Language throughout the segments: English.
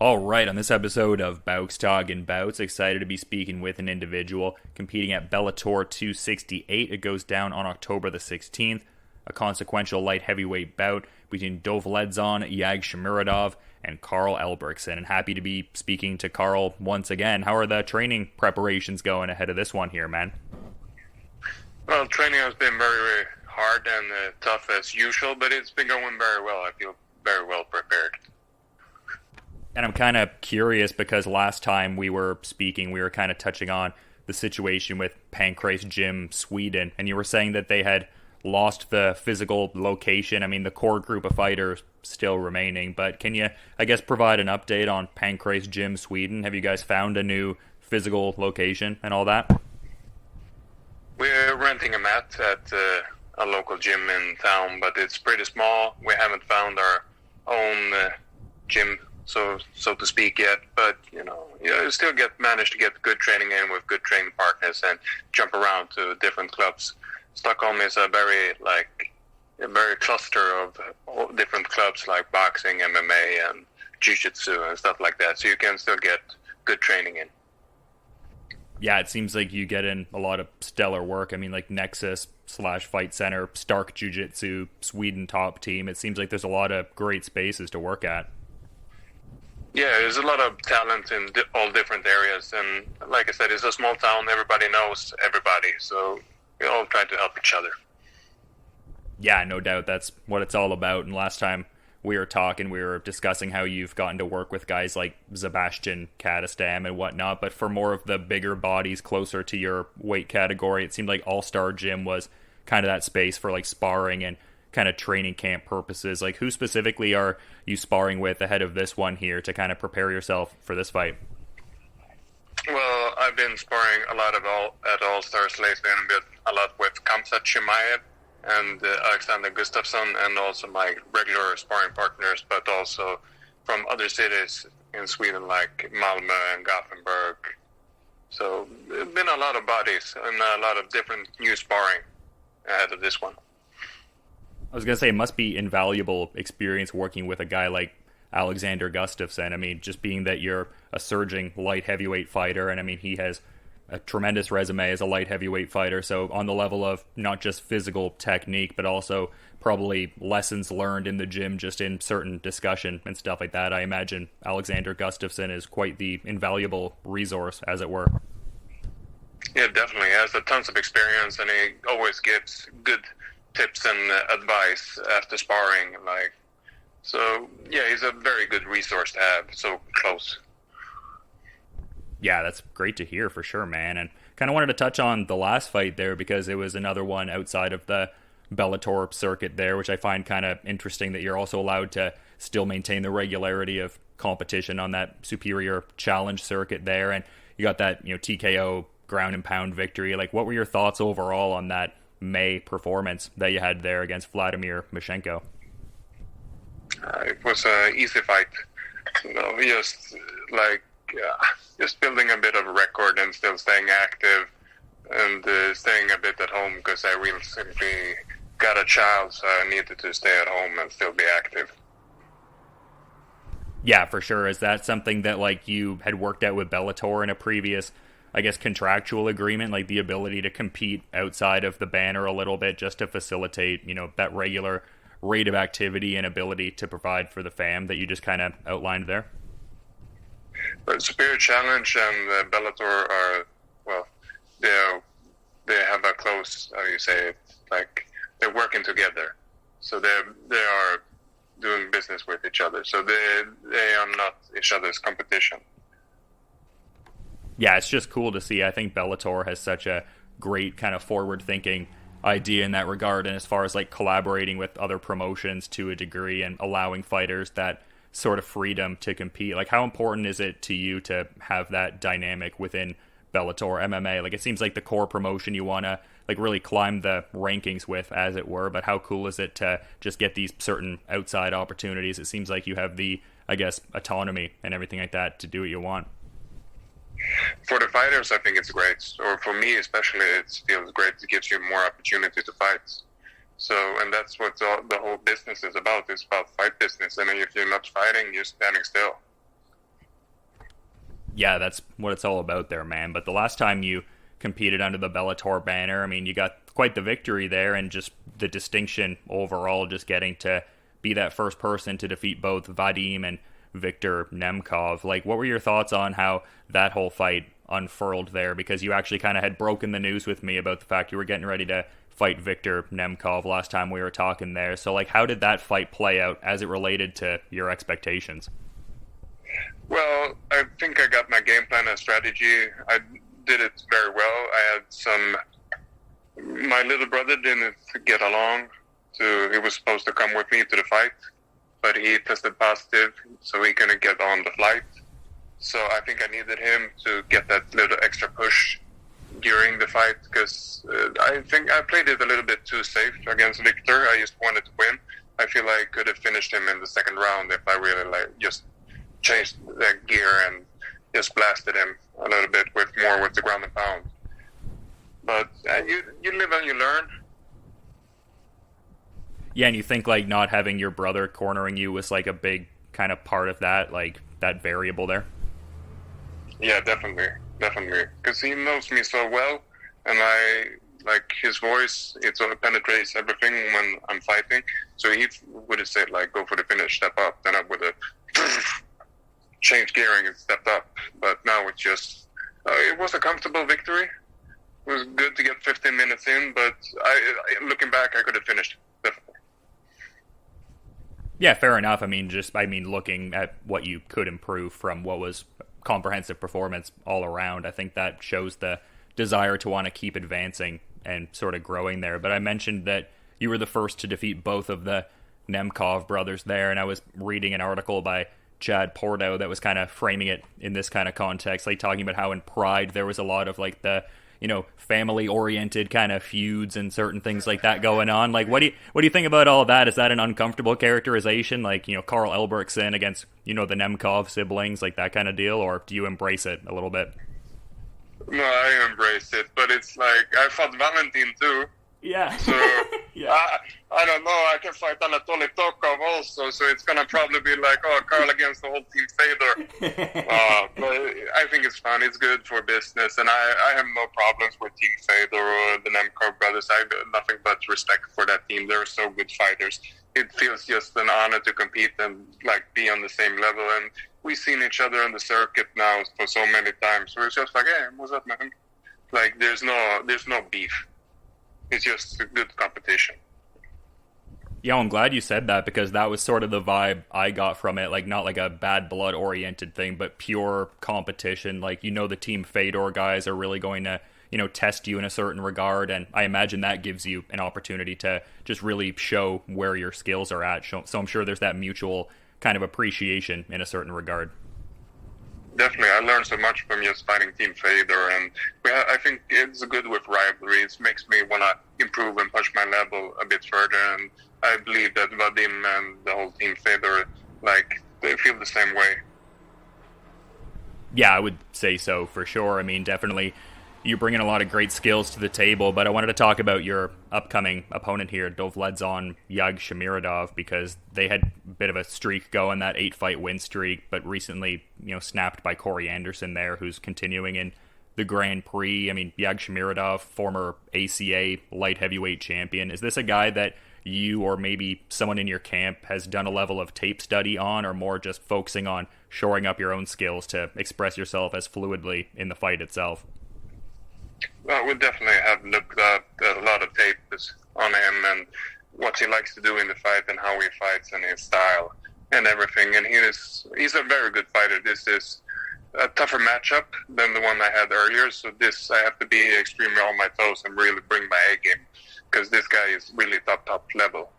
All right, on this episode of Bowks Talking Bouts, excited to be speaking with an individual competing at Bellator 268. It goes down on October the 16th, a consequential light heavyweight bout between Dovletdzhan Yagshimuradov and Karl Albrektsson. And happy to be speaking to Karl once again. How are the training preparations going ahead of this one here, man? Well, training has been very, very hard and tough as usual, but it's been going very well. I feel very well prepared. And I'm kind of curious because last time we were speaking, we were kind of touching on the situation with Pancrase Gym Sweden, and you were saying that they had lost the physical location. I mean, the core group of fighters still remaining, but can you, I guess, provide an update on Pancrase Gym Sweden? Have you guys found a new physical location and all that? We're renting a mat at a local gym in town, but it's pretty small. We haven't found our own gym, so to speak, yet. But you still manage to get good training in with good training partners and jump around to different clubs. Stockholm is a very cluster of different clubs like boxing, MMA, and jiu-jitsu and stuff like that. So you can still get good training in. Yeah, it seems like you get in a lot of stellar work. I mean, like Nexus/Fight Center, Stark Jiu-Jitsu, Sweden top team. It seems like there's a lot of great spaces to work at. Yeah, there's a lot of talent in all different areas. And like I said, it's a small town. Everybody knows everybody. So we all try to help each other. Yeah, no doubt. That's what it's all about. And last time we were talking, we were discussing how you've gotten to work with guys like Sebastian Kadestam and whatnot, but for more of the bigger bodies closer to your weight category, it seemed like All-Star Gym was kind of that space for like sparring and kind of training camp purposes. Like, who specifically are you sparring with ahead of this one here to kind of prepare yourself for this fight? Well, I've been sparring a lot at All-Stars lately, and a lot with Khamzat Chimaev and Alexander Gustafsson, and also my regular sparring partners, but also from other cities in Sweden like Malmö and Gothenburg. So there's been a lot of bodies and a lot of different new sparring ahead of this one. I was going to say, it must be invaluable experience working with a guy like Alexander Gustafsson. I mean, just being that you're a surging light heavyweight fighter, and I mean, he has a tremendous resume as a light heavyweight fighter, so on the level of not just physical technique, but also probably lessons learned in the gym, just in certain discussion and stuff like that, I imagine Alexander Gustafsson is quite the invaluable resource, as it were. Yeah, definitely. He has a tons of experience, and he always gives good tips and advice after sparring. So yeah, he's a very good resource to have so close. Yeah, that's great to hear for sure, man. And kind of wanted to touch on the last fight there because it was another one outside of the Bellator circuit there, which I find kind of interesting that you're also allowed to still maintain the regularity of competition on that superior challenge circuit there. And you got that, TKO ground and pound victory. Like, what were your thoughts overall on that May performance that you had there against Vladimir Mashenko? It was an easy fight. Just building a bit of a record and still staying active and staying a bit at home because I really simply got a child, so I needed to stay at home and still be active. Yeah, for sure. Is that something that like you had worked out with Bellator in a previous, I guess, contractual agreement, like the ability to compete outside of the banner a little bit just to facilitate, that regular rate of activity and ability to provide for the fam that you just kind of outlined there? But Superior Challenge and Bellator are, they have a close, they're working together. So they are doing business with each other. So they are not each other's competition. Yeah, it's just cool to see. I think Bellator has such a great kind of forward-thinking idea in that regard, and as far as like collaborating with other promotions to a degree and allowing fighters that sort of freedom to compete. Like, how important is it to you to have that dynamic within Bellator MMA? Like, it seems like the core promotion you want to like really climb the rankings with, as it were, but how cool is it to just get these certain outside opportunities? It seems like you have the, I guess, autonomy and everything like that to do what you want. For the fighters, I think it's great. Or for me especially, it feels great. It gives you more opportunity to fight. So, and that's what the whole business is about. It's about fight business. And if you're not fighting, you're standing still. Yeah, that's what it's all about there, man. But the last time you competed under the Bellator banner, I mean, you got quite the victory there, and just the distinction overall, just getting to be that first person to defeat both Vadim and Viktor Nemkov. Like, what were your thoughts on how that whole fight unfurled there? Because you actually kind of had broken the news with me about the fact you were getting ready to fight Viktor Nemkov last time we were talking there. So, like, how did that fight play out as it related to your expectations? Well, I think I got my game plan and strategy. I did it very well. I had some... My little brother didn't get along. He was supposed to come with me to the fight, but he tested positive, so he couldn't get on the flight. So I think I needed him to get that little extra push during the fight, because I think I played it a little bit too safe against Viktor. I just wanted to win. I feel like I could have finished him in the second round if I really just changed the gear and just blasted him a little bit with the ground and pound. But you live and you learn. Yeah, and you think like not having your brother cornering you was like a big kind of part of that, like that variable there? Yeah, definitely. Because he knows me so well, and I like his voice. It sort of penetrates everything when I'm fighting. So he would have said like, "Go for the finish, step up." Then I would have changed gearing and stepped up. But now it's just it was a comfortable victory. It was good to get 15 minutes in, but looking back, I could have finished definitely. Yeah, fair enough. I mean, looking at what you could improve from what was comprehensive performance all around, I think that shows the desire to want to keep advancing and sort of growing there. But I mentioned that you were the first to defeat both of the Nemkov brothers there, and I was reading an article by Chad Porto that was kind of framing it in this kind of context, like talking about how in Pride there was a lot of like the family-oriented kind of feuds and certain things like that going on. Like, what do you think about all of that? Is that an uncomfortable characterization? Like, Karl Albrektsson against, the Nemkov siblings, like that kind of deal? Or do you embrace it a little bit? No, I embrace it, but it's like, I fought Valentin too. Yeah. So, yeah. I don't know, I can fight Anatoly Tokov also, so it's going to probably be like, Karl against the whole team Fedor. But I think it's fun, it's good for business, and I have no problems with Team Fedor or the Nemkov brothers. I have nothing but respect for that team. They're so good fighters. It feels just an honor to compete and like be on the same level, and we've seen each other on the circuit now for so many times, so it's just like, hey, what's up, man? Like, there's no beef. It's just a good competition. Yeah, I'm glad you said that, because that was sort of the vibe I got from it. Like, not like a bad blood oriented thing, but pure competition. Like, the Team Fedor guys are really going to, test you in a certain regard. And I imagine that gives you an opportunity to just really show where your skills are at. So I'm sure there's that mutual kind of appreciation in a certain regard. Definitely, I learned so much from just fighting Team Fedor, and I think it's good with rivalry. It makes me want to improve and push my level a bit further, and I believe that Vadim and the whole Team Fedor, like, they feel the same way. Yeah, I would say so, for sure. I mean, definitely you bring in a lot of great skills to the table, but I wanted to talk about your upcoming opponent here, Dovletdzhan Yagshimuradov, because they had a bit of a streak going, that 8-fight win streak, but recently, snapped by Corey Anderson there, who's continuing in the Grand Prix. I mean, Yagshimuradov, former ACA light heavyweight champion. Is this a guy that you or maybe someone in your camp has done a level of tape study on, or more just focusing on shoring up your own skills to express yourself as fluidly in the fight itself? Well, we definitely have looked at a lot of tapes on him and what he likes to do in the fight and how he fights and his style and everything. And he's a very good fighter. This is a tougher matchup than the one I had earlier. So I have to be extremely on my toes and really bring my A game, because this guy is really top level.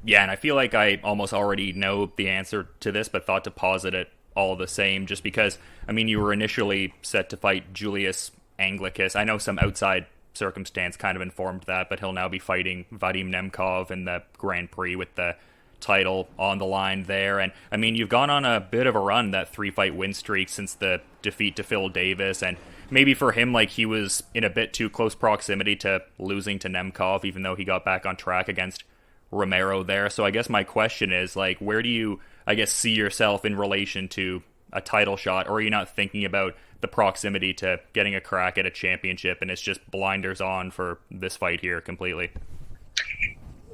Yeah, and I feel like I almost already know the answer to this, but thought to posit it all the same, just because, I mean, you were initially set to fight Julius Anglicus. I know some outside circumstance kind of informed that, but he'll now be fighting Vadim Nemkov in the Grand Prix with the title on the line there. And, I mean, you've gone on a bit of a run, that 3-fight win streak since the defeat to Phil Davis, and maybe for him, like, he was in a bit too close proximity to losing to Nemkov, even though he got back on track against Romero there. So I guess my question is, like, where do you, I guess, see yourself in relation to a title shot, or are you not thinking about the proximity to getting a crack at a championship and it's just blinders on for this fight here completely?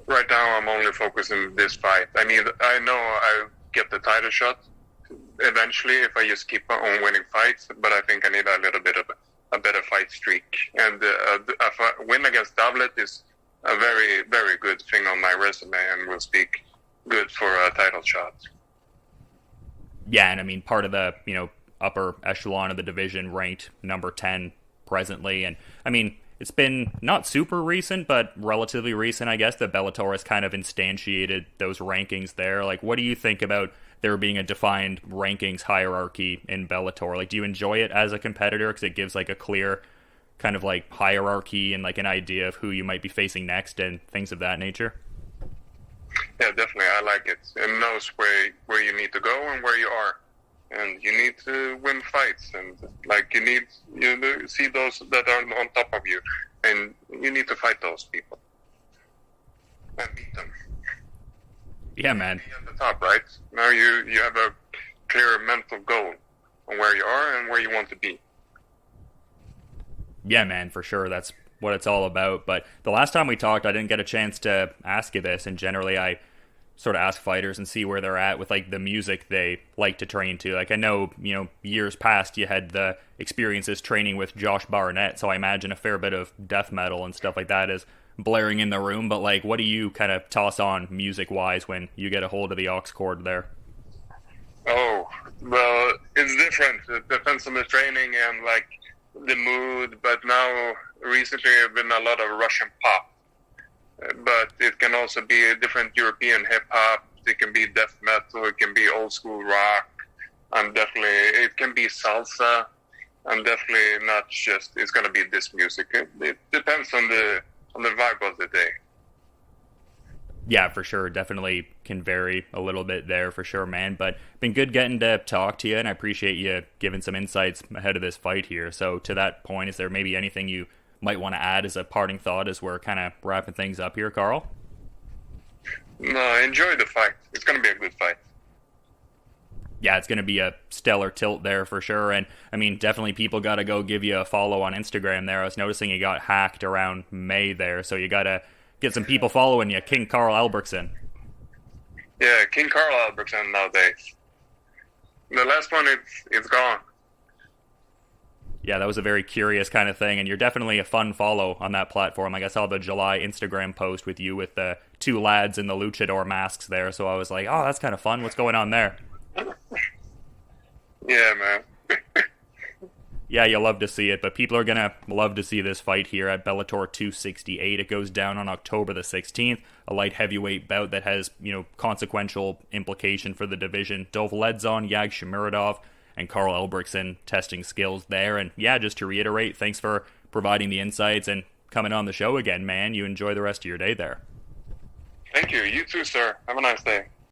Right now, I'm only focusing this fight. I mean, I know I get the title shot eventually if I just keep on winning fights, but I think I need a little bit of a better fight streak. And a win against Dovletdzhan is a very, very good thing on my resume and will speak good for a title shot. Yeah, and I mean, part of the, upper echelon of the division, ranked number 10 presently. And I mean, it's been not super recent, but relatively recent, I guess, that Bellator has kind of instantiated those rankings there. Like, what do you think about there being a defined rankings hierarchy in Bellator? Like, do you enjoy it as a competitor because it gives like a clear kind of like hierarchy and like an idea of who you might be facing next and things of that nature? Yeah, definitely. I like it. It knows where you need to go and where you are. And you need to win fights, and like you see those that are on top of you, and you need to fight those people and beat them. Yeah, man. At the top, right? Now you have a clear mental goal on where you are and where you want to be. Yeah, man, for sure. That's what it's all about. But the last time we talked, I didn't get a chance to ask you this, and generally I sort of ask fighters and see where they're at with like the music they like to train to. Like, I know, years past you had the experiences training with Josh Barnett, so I imagine a fair bit of death metal and stuff like that is blaring in the room. But like, what do you kind of toss on music wise when you get a hold of the aux cord there? Oh, well, it's different. It depends on the training and like the mood. But now recently it's been a lot of Russian pop. But it can also be a different European hip-hop. It can be death metal. It can be old-school rock. It can be salsa. I'm definitely not just, it's going to be this music. It depends on the vibe of the day. Yeah, for sure. Definitely can vary a little bit there for sure, man. But been good getting to talk to you, and I appreciate you giving some insights ahead of this fight here. So to that point, is there maybe anything you might want to add as a parting thought as we're kind of wrapping things up here, Karl? No, enjoy the fight. It's going to be a good fight. Yeah, it's going to be a stellar tilt there for sure. And I mean, definitely people got to go give you a follow on Instagram there. I was noticing you got hacked around May there, so you got to get some people following you. King Karl Albrektsson. Yeah, King Karl Albrektsson nowadays. The last one, it's gone. Yeah, that was a very curious kind of thing, and you're definitely a fun follow on that platform. Like, I saw the July Instagram post with you with the two lads in the luchador masks there, so I was like, oh, that's kind of fun. What's going on there? Yeah, man. Yeah, you'll love to see it, but people are going to love to see this fight here at Bellator 268. It goes down on October the 16th, a light heavyweight bout that has, consequential implication for the division. Dovletdzhan Yagshimuradov and Karl Albrektsson testing skills there. And yeah, just to reiterate, thanks for providing the insights and coming on the show again, man. You enjoy the rest of your day there. Thank you. You too, sir. Have a nice day.